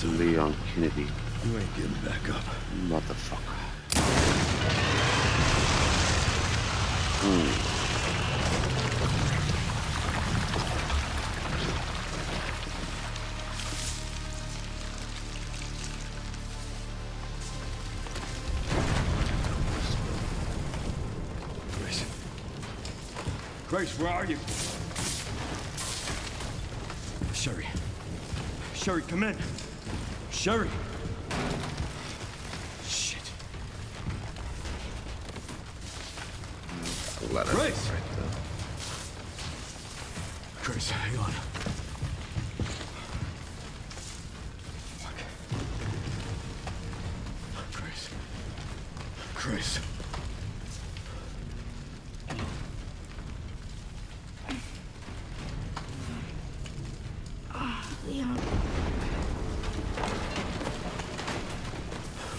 Mr. Leon Kennedy. You ain't getting back up. Motherfucker. Grace, where are you? Sherry. Sherry, come in. Sherry. Shit. Grace! Right there. Grace, hang on. Fuck. Grace. Grace. Leon.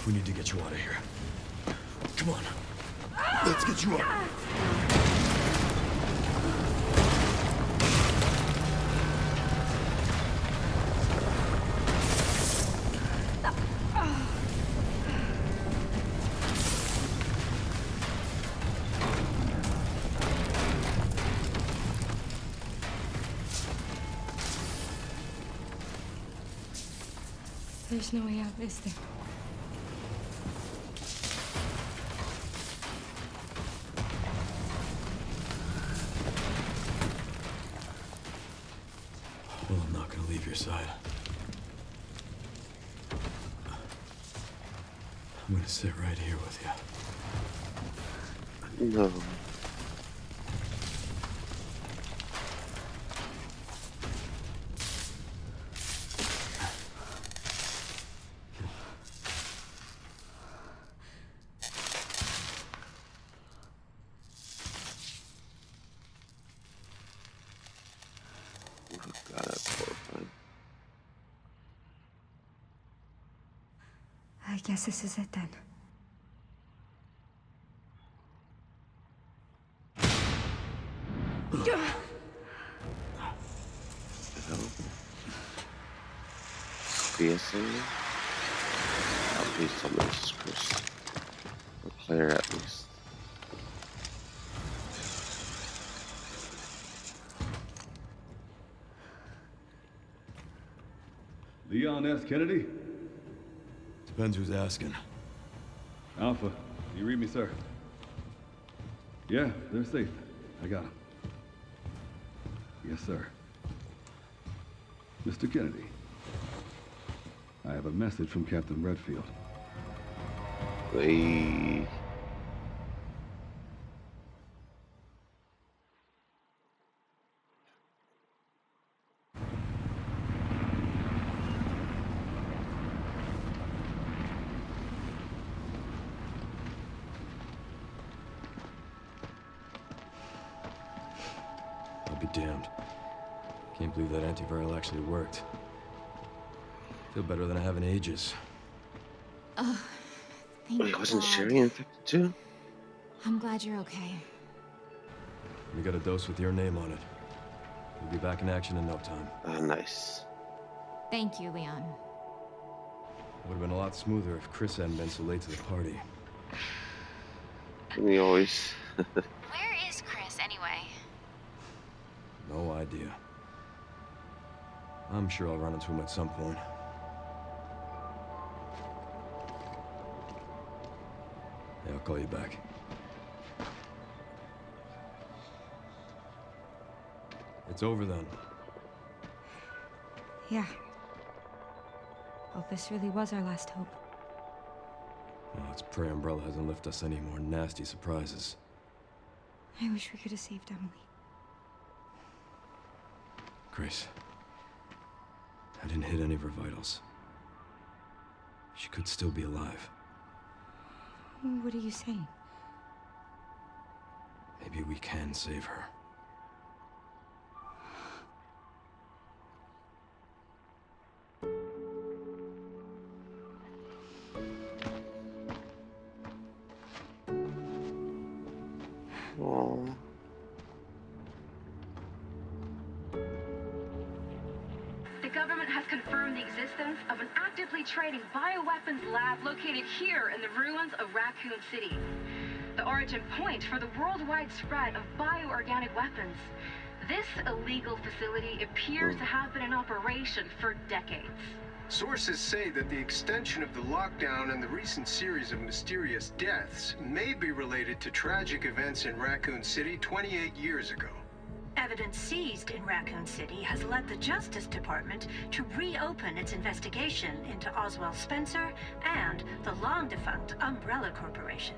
We need to get you out of here. Come on. Let's get you out. There's no way out, is there? Well, I'm not gonna leave your side. I'm gonna sit right here with you. No. God, that's horrifying. I guess this is it then. The hell? Sophia saying? Oh, please tell me this is Chris. Or Claire, at least. Leon S. Kennedy? Depends who's asking. Alpha, you read me, sir? Yeah, they're safe. I got them. Yes, sir. Mr. Kennedy, I have a message from Captain Redfield. They... I'll be damned. Can't believe that antiviral actually worked. Feel better than I have in ages. Thank Wait, wasn't God. Sherry infected too? I'm glad you're okay. We got a dose with your name on it. We'll be back in action in no time. Ah, nice. Thank you, Leon. Would have been a lot smoother if Chris hadn't been so late to the party. And he always... Where is Chris, anyway? No idea. I'm sure I'll run into him at some point. Yeah, I'll call you back. It's over then. Yeah. Well, this really was our last hope. Oh, let's pray Umbrella hasn't left us any more nasty surprises. I wish we could have saved Emily. Grace. I didn't hit any of her vitals. She could still be alive. What are you saying? Maybe we can save her. Aww. The government government has confirmed the existence of an actively trading bioweapons lab located here in the ruins of Raccoon City. The origin point for the worldwide spread of bioorganic weapons. This illegal facility appears to have been in operation for decades. Sources say that the extension of the lockdown and the recent series of mysterious deaths may be related to tragic events in Raccoon City 28 years ago. Evidence seized in Raccoon City has led the Justice Department to reopen its investigation into Oswald Spencer and the long-defunct Umbrella Corporation.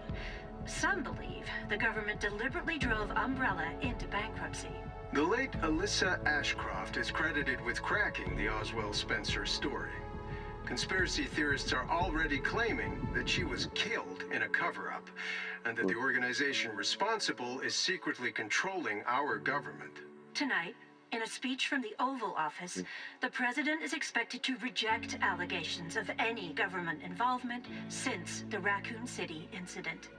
Some believe the government deliberately drove Umbrella into bankruptcy. The late Alyssa Ashcroft is credited with cracking the Oswald Spencer story. Conspiracy theorists are already claiming that she was killed in a cover-up, and that the organization responsible is secretly controlling our government. Tonight, in a speech from the Oval Office, the president is expected to reject allegations of any government involvement since the Raccoon City incident.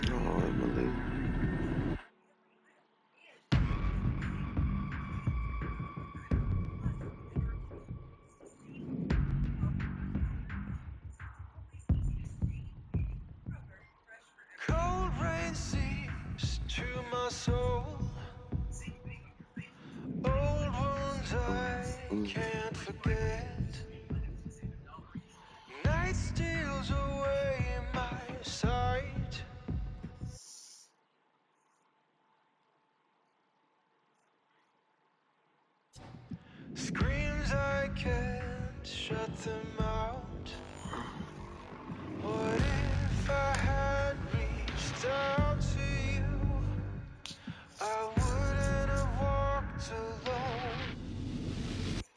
Oh, Emily. Cold rain seeps to my soul. Old wounds I can't forget. Night steals away my sight. Screams I can't shut them out. What if I had reached out to you? I wouldn't have walked alone.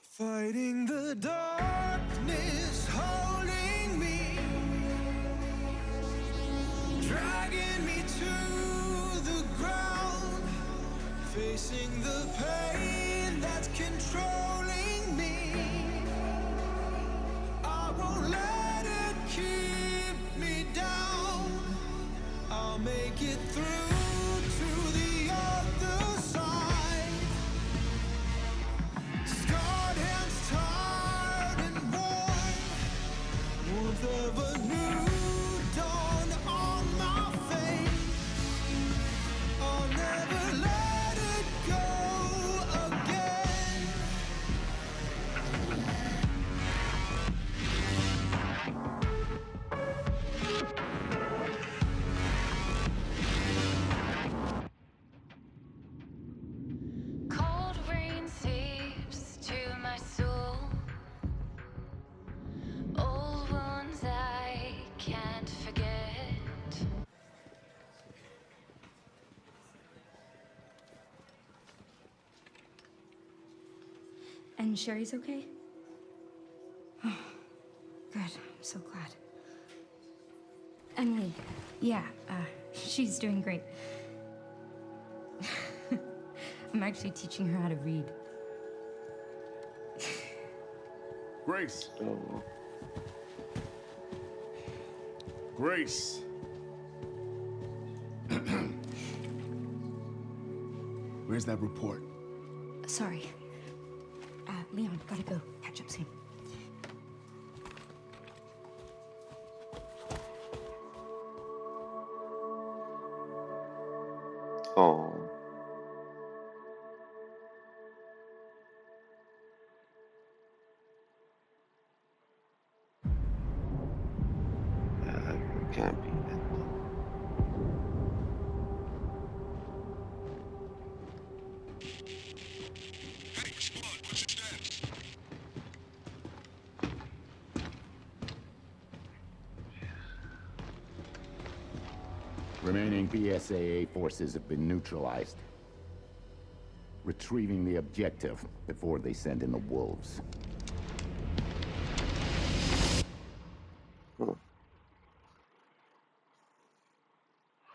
Fighting the darkness, holding me, dragging me to the ground, facing the pain that's controlling me. I won't let it keep me down. I'll make it through to the other side. Scarred hands, tired and worn, warmth of a new dawn on my face. I'll never let it go again. Cold rain seeps to my soul. Old wounds I can't forget. And Sherry's okay? Oh, good. I'm so glad. Emily, yeah, she's doing great. I'm actually teaching her how to read. Grace. Oh, Grace. Where's that report? Sorry. Leon, gotta go. Catch up soon. oh. That can't be it. Remaining BSAA forces have been neutralized. Retrieving the objective before they send in the wolves. Huh. What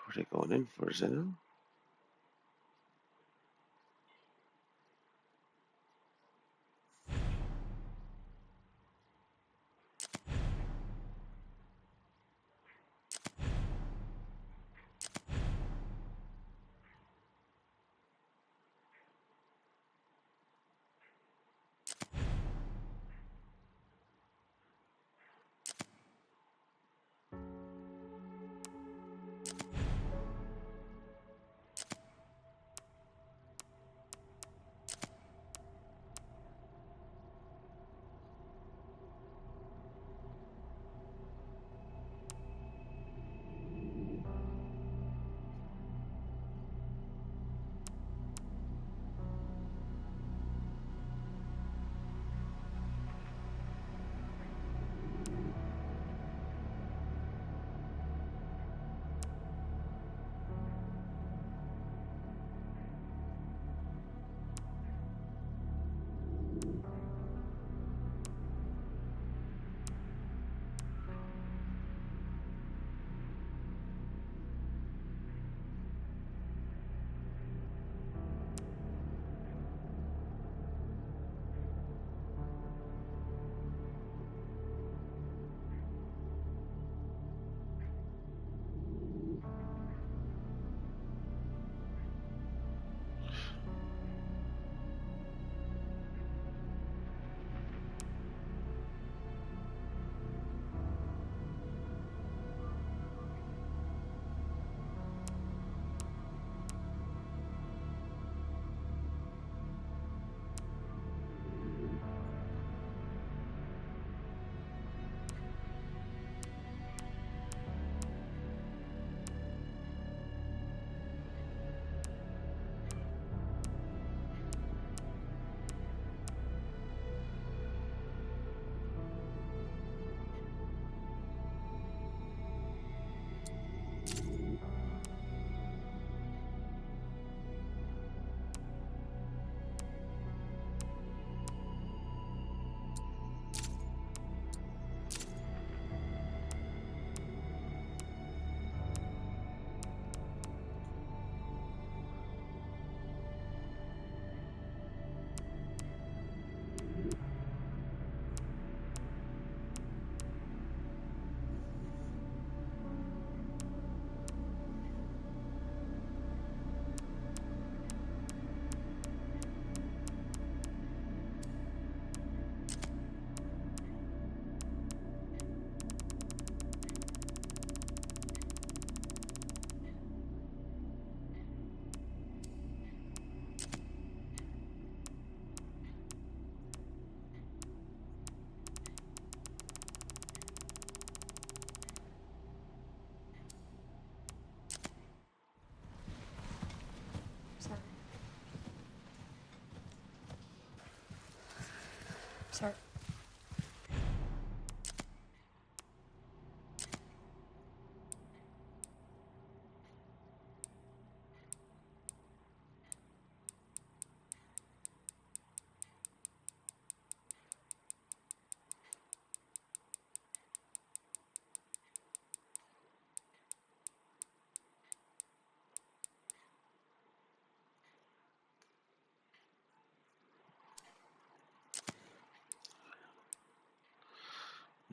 are they going in for, Zeno?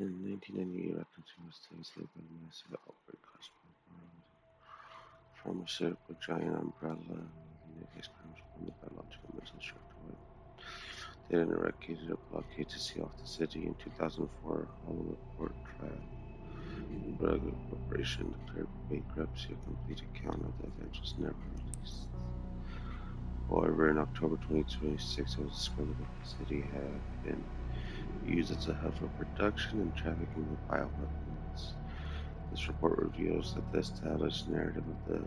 In 1998, Raccoon City was devastated by a massive outbreak caused by pharmaceutical giant Umbrella. The case corresponded by biological missile structure. They then eradicated a blockade to seal off the city. In 2004, Hollow Report trial. Umbrella Corporation declared bankruptcy. A complete account of the event was never released. However, in October 2026, it was discovered that the city had been used as a hub for production and trafficking of bioweapons. This report reveals that the established narrative of the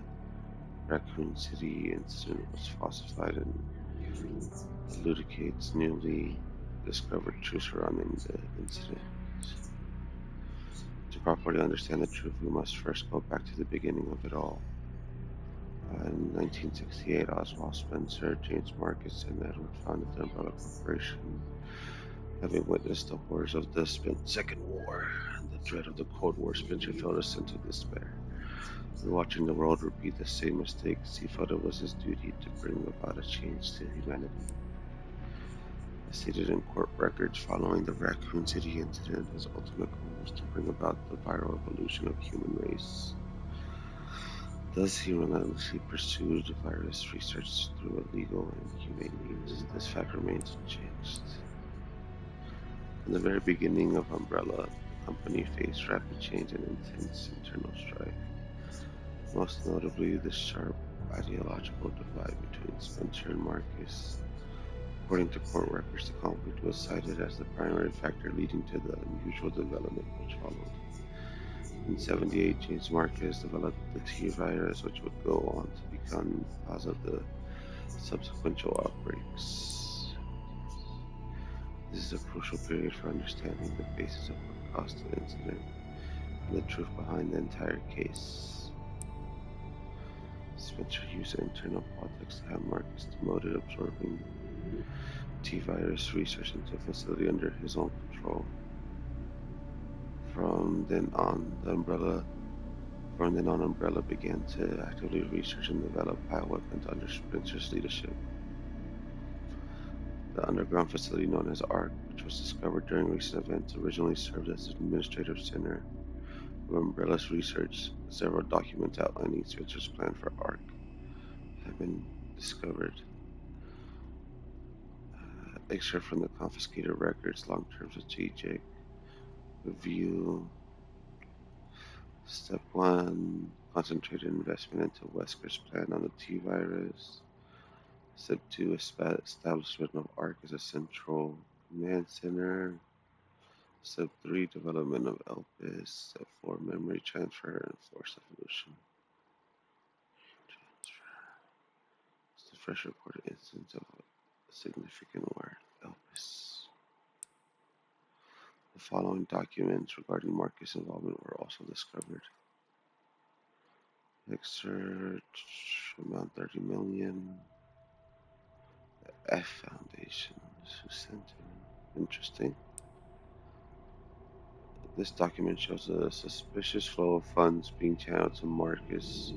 Raccoon City incident was falsified and elucidates newly discovered truth surrounding the incident. To properly understand the truth, we must first go back to the beginning of it all. In 1968, Oswald Spencer, James Marcus, and Edward founded the Umbrella Corporation. Having witnessed the horrors of the Second War and the dread of the Cold War, Spencer felt a sense of despair. Watching the world repeat the same mistakes, he felt it was his duty to bring about a change to humanity. As stated in court records following the Raccoon City incident, his ultimate goal was to bring about the viral evolution of the human race. Thus, he relentlessly pursued virus research through illegal and humane means. This fact remains unchanged. From the very beginning of Umbrella, the company faced rapid change and intense internal strife. Most notably, the sharp ideological divide between Spencer and Marcus. According to court records, the conflict was cited as the primary factor leading to the unusual development which followed. In 1978, James Marcus developed the T-virus, which would go on to become the cause of the subsequent outbreaks. This is a crucial period for understanding the basis of what caused the incident and the truth behind the entire case. Spencer used internal politics to have Marcus demoted, absorbing T-virus research into a facility under his own control. From then on, Umbrella began to actively research and develop bioweapons under Spencer's leadership. The underground facility known as ARC, which was discovered during recent events, originally served as an administrative center of Umbrella's research. Several documents outlining Spencer's plan for ARC have been discovered. Excerpt from the confiscated records, long-term strategic review. Step 1, concentrated investment into Wesker's plan on the T-virus. Step 2, establishment of ARC as a central command center. Step 3, development of ELPIS. Step 4, memory transfer and force evolution. It's the first recorded instance of a significant word, ELPIS. The following documents regarding Marcus' involvement were also discovered. Excerpt, amount 30 million. The F Foundation, who sent it. Interesting. This document shows a suspicious flow of funds being channeled to Marcus.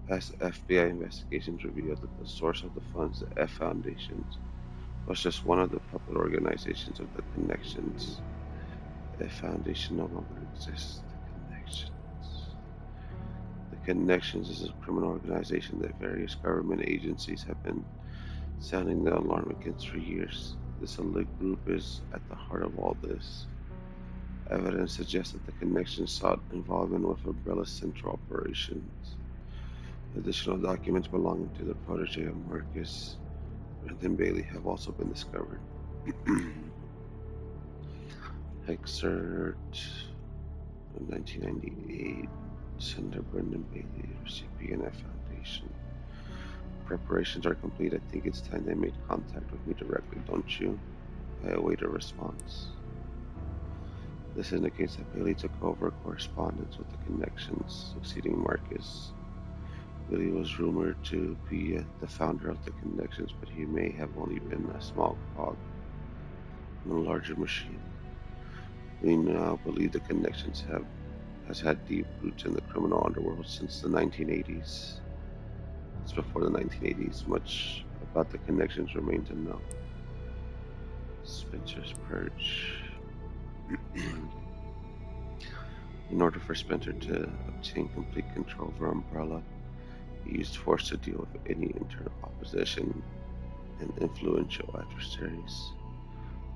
Past FBI investigations revealed that the source of the funds, the F Foundation, was just one of the puppet organizations of the Connections. The Foundation no longer exists. The Connections is a criminal organization that various government agencies have been sounding the alarm against for years. This elite group is at the heart of all this. Evidence suggests that the Connections sought involvement with Umbrella's central operations. Additional documents belonging to the protege of Marcus, Brendan Bailey, have also been discovered. Excerpt from 1998. Senator Brendan Bailey, recipient of Foundation. Preparations are complete. I think it's time they made contact with me directly, don't you? I await a response. This indicates that Bailey took over correspondence with the Connections, succeeding Marcus. Bailey was rumored to be the founder of the Connections, but he may have only been a small cog in a larger machine. We now believe the Connections has had deep roots in the criminal underworld since the 1980s. It's before the 1980s. Much about the Connections remains unknown. Spencer's Purge. In order for Spencer to obtain complete control over Umbrella, he used force to deal with any internal opposition and influential adversaries.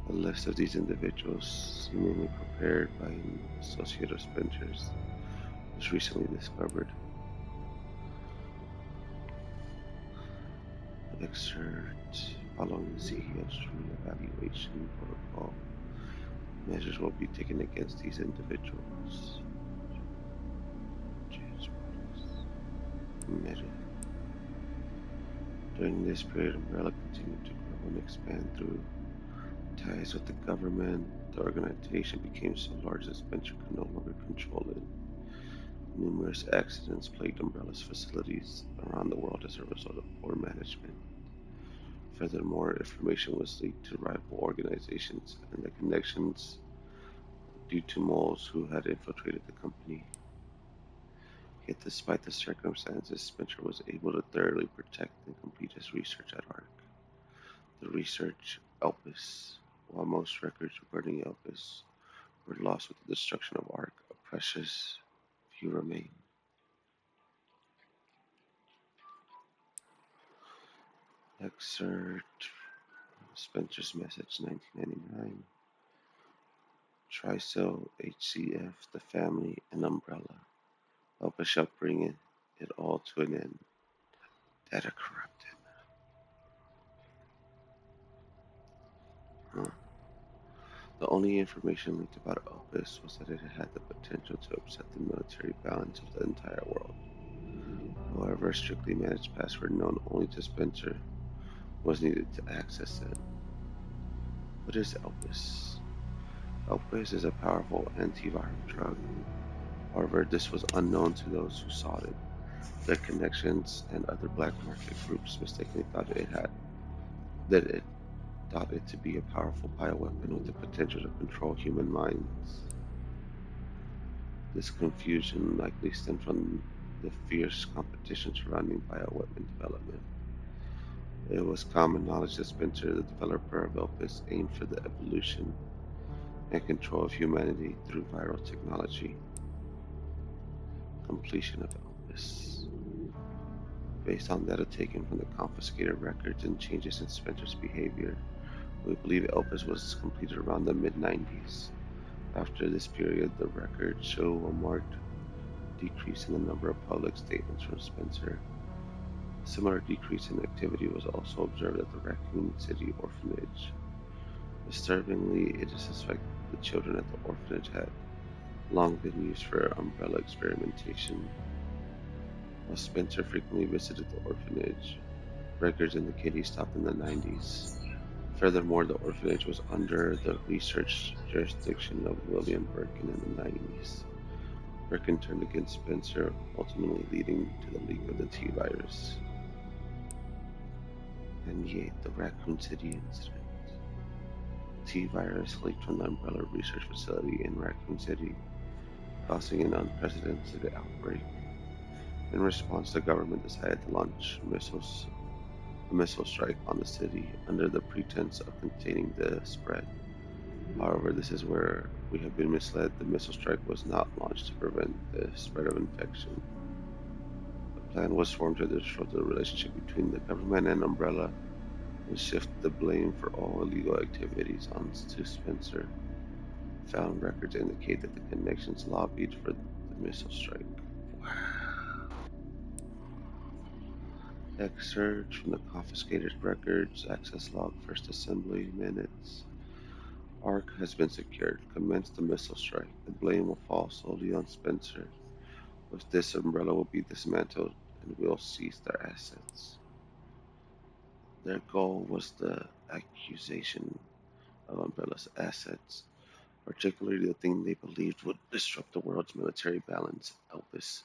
A list of these individuals, seemingly prepared by an associate of Spencer's, was recently discovered. Excerpt following the CEO's re-evaluation protocol. Measures will be taken against these individuals. Measure. During this period, Umbrella continued to grow and expand through ties with the government. The organization became so large that Spencer could no longer control it. Numerous accidents plagued Umbrella's facilities around the world as a result of poor management. Furthermore, information was leaked to rival organizations and the connections due to moles who had infiltrated the company. Yet despite the circumstances, Spencer was able to thoroughly protect and complete his research at ARC. The research Elpis. While most records regarding Elpis were lost with the destruction of ARC, a precious few remain. Excerpt Spencer's Message, 1999. Trisel, HCF, the family, and Umbrella. Elpis shall bring it all to an end. Data corrupted. Huh. The only information leaked about Elpis was that it had the potential to upset the military balance of the entire world. However, a strictly managed password known only to Spencer was needed to access it. What is Elpis? Elpis is a powerful antiviral drug. However, this was unknown to those who sought it. Their connections and other black market groups mistakenly thought it to be a powerful bioweapon with the potential to control human minds. This confusion likely stemmed from the fierce competition surrounding bioweapon development. It was common knowledge that Spencer, the developer of Elpis, aimed for the evolution and control of humanity through viral technology. Completion of Elpis. Based on data taken from the confiscated records and changes in Spencer's behavior, we believe Elpis was completed around the mid-90s. After this period, the records show a marked decrease in the number of public statements from Spencer. A similar decrease in activity was also observed at the Raccoon City orphanage. Disturbingly, it is suspected the children at the orphanage had long been used for umbrella experimentation. While Spencer frequently visited the orphanage, records indicate he stopped in the 90s. Furthermore, the orphanage was under the research jurisdiction of William Birkin in the 90s. Birkin turned against Spencer, ultimately leading to the leak of the T-virus. And yet, the Raccoon City incident. T-virus leaked from the Umbrella Research Facility in Raccoon City, causing an unprecedented outbreak. In response, the government decided to launch a missile strike on the city under the pretense of containing the spread. However, this is where we have been misled. The missile strike was not launched to prevent the spread of infection. A plan was formed to disrupt the relationship between the government and Umbrella and shift the blame for all illegal activities onto Spencer. Found records indicate that the connections lobbied for the missile strike. Excerpt from the confiscated records, access log, first assembly minutes. ARC has been secured. Commence the missile strike. The blame will fall solely on Spencer. With this, Umbrella will be dismantled and will seize their assets. Their goal was the accusation of Umbrella's assets, particularly the thing they believed would disrupt the world's military balance, Elpis.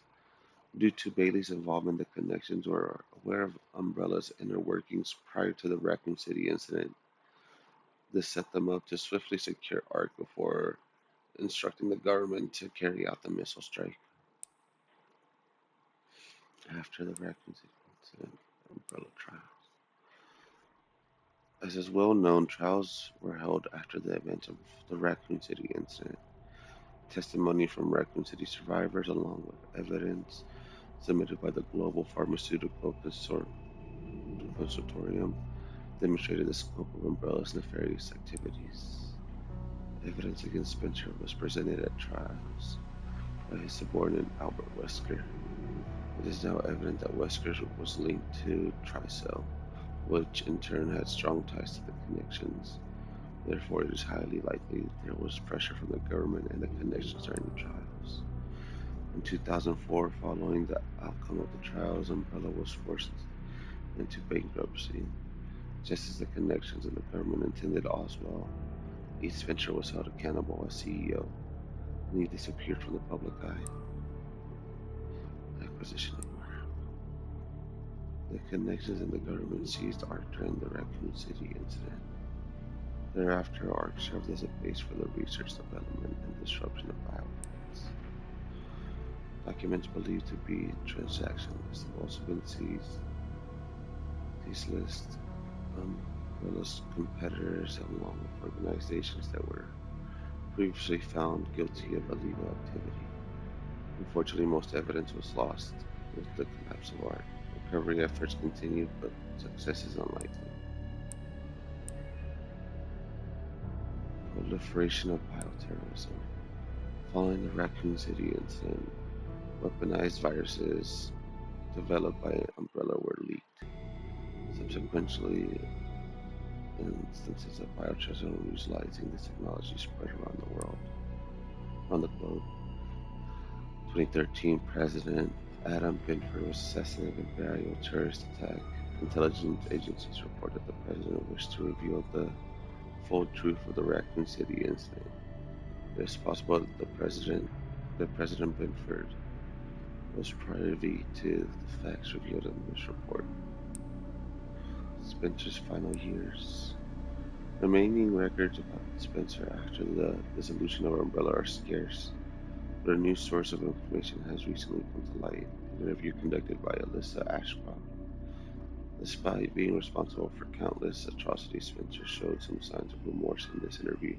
Due to Bailey's involvement, the connections were aware of Umbrella's inner workings prior to the Raccoon City incident. This set them up to swiftly secure ARC before instructing the government to carry out the missile strike. After the Raccoon City incident, Umbrella trials. As is well known, trials were held after the events of the Raccoon City incident. Testimony from Raccoon City survivors, along with evidence submitted by the Global Pharmaceutical Consortium, demonstrated the scope of Umbrella's nefarious activities. Evidence against Spencer was presented at trials by his subordinate Albert Wesker. It is now evident that Wesker was linked to Tricell, which in turn had strong ties to the connections. Therefore, it is highly likely there was pressure from the government and the connections during the trials. In 2004, following the outcome of the trials, Umbrella was forced into bankruptcy. Just as the connections and the government intended Oswald, East Spencer was held accountable as CEO, and he disappeared from the public eye. Acquisition of Mark. The connections and the government seized ARC during the Raccoon City incident. Thereafter, ARC served as a base for the research, development, and disruption of bioweapons. Documents believed to be transaction lists have also been seized. These lists Umbrella's competitors, along with organizations that were previously found guilty of illegal activity. Unfortunately, most evidence was lost with the collapse of ARC. Recovery efforts continued, but success is unlikely. Proliferation of bioterrorism. Following the Raccoon City incident, weaponized viruses developed by Umbrella were leaked. Subsequently, instances of bioterrorism utilizing this technology spread around the globe. 2013, President Adam Binford was assassinated in a varial terrorist attack. Intelligence agencies report that the president wished to reveal the full truth of the Raccoon City incident. It is possible that President Binford was privy to the facts revealed in this report. Spencer's final years. Remaining records about Spencer after the dissolution of Umbrella are scarce, but a new source of information has recently come to light. An interview conducted by Alyssa Ashcroft. Despite being responsible for countless atrocities, Spencer showed some signs of remorse in this interview.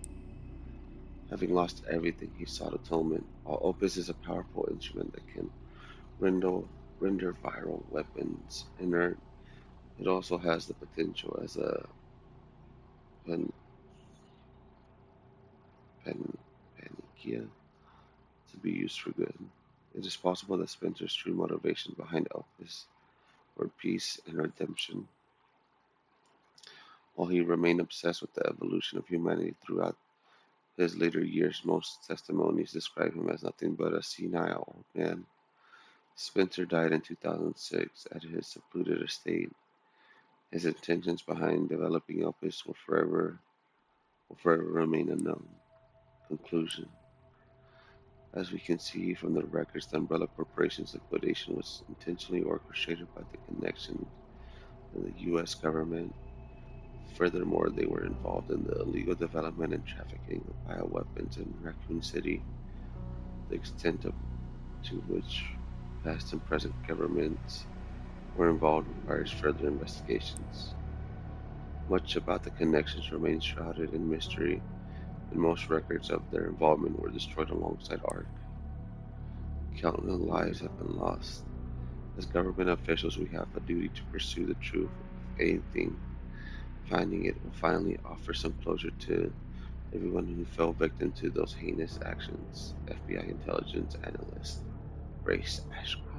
Having lost everything, he sought atonement. While Opus is a powerful instrument that can render viral weapons inert, it also has the potential as a panacea to be used for good. It is possible that Spencer's true motivation behind Opus were peace and redemption. While he remained obsessed with the evolution of humanity throughout his later years, most testimonies describe him as nothing but a senile old man. Spencer died in 2006 at his secluded estate. His intentions behind developing Opus will forever remain unknown. Conclusion. As we can see from the records, the Umbrella Corporation's liquidation was intentionally orchestrated by the connection to the U.S. government. Furthermore, they were involved in the illegal development and trafficking of bioweapons in Raccoon City. The extent to which past and present governments were involved requires further investigations. Much about the connections remains shrouded in mystery, and most records of their involvement were destroyed alongside ARC. Countless lives have been lost. As government officials, we have a duty to pursue the truth of anything. Finding it will finally offer some closure to everyone who fell victim to those heinous actions. FBI intelligence analyst Grace Ashcroft.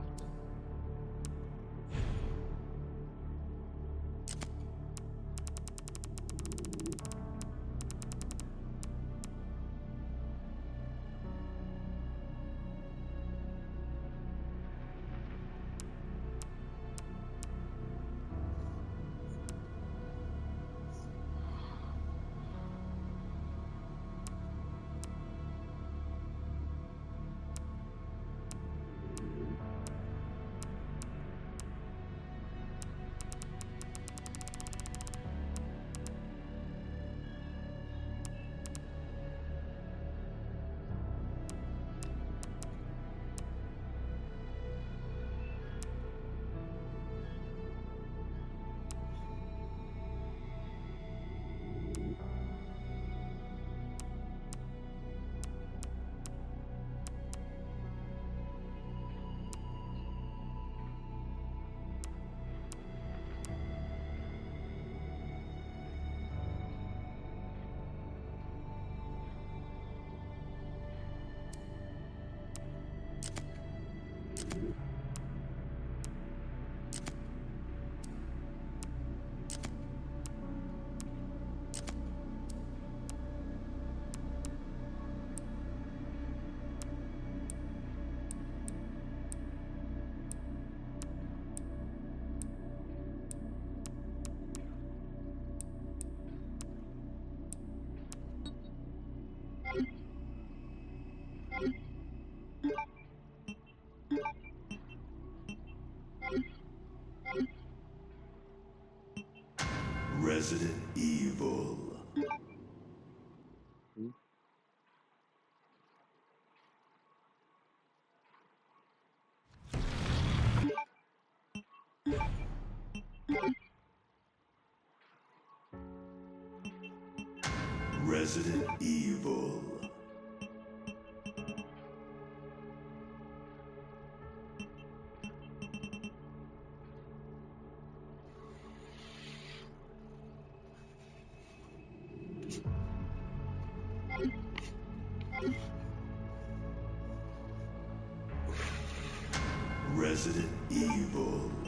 Resident Evil. Resident Evil. Resident Evil.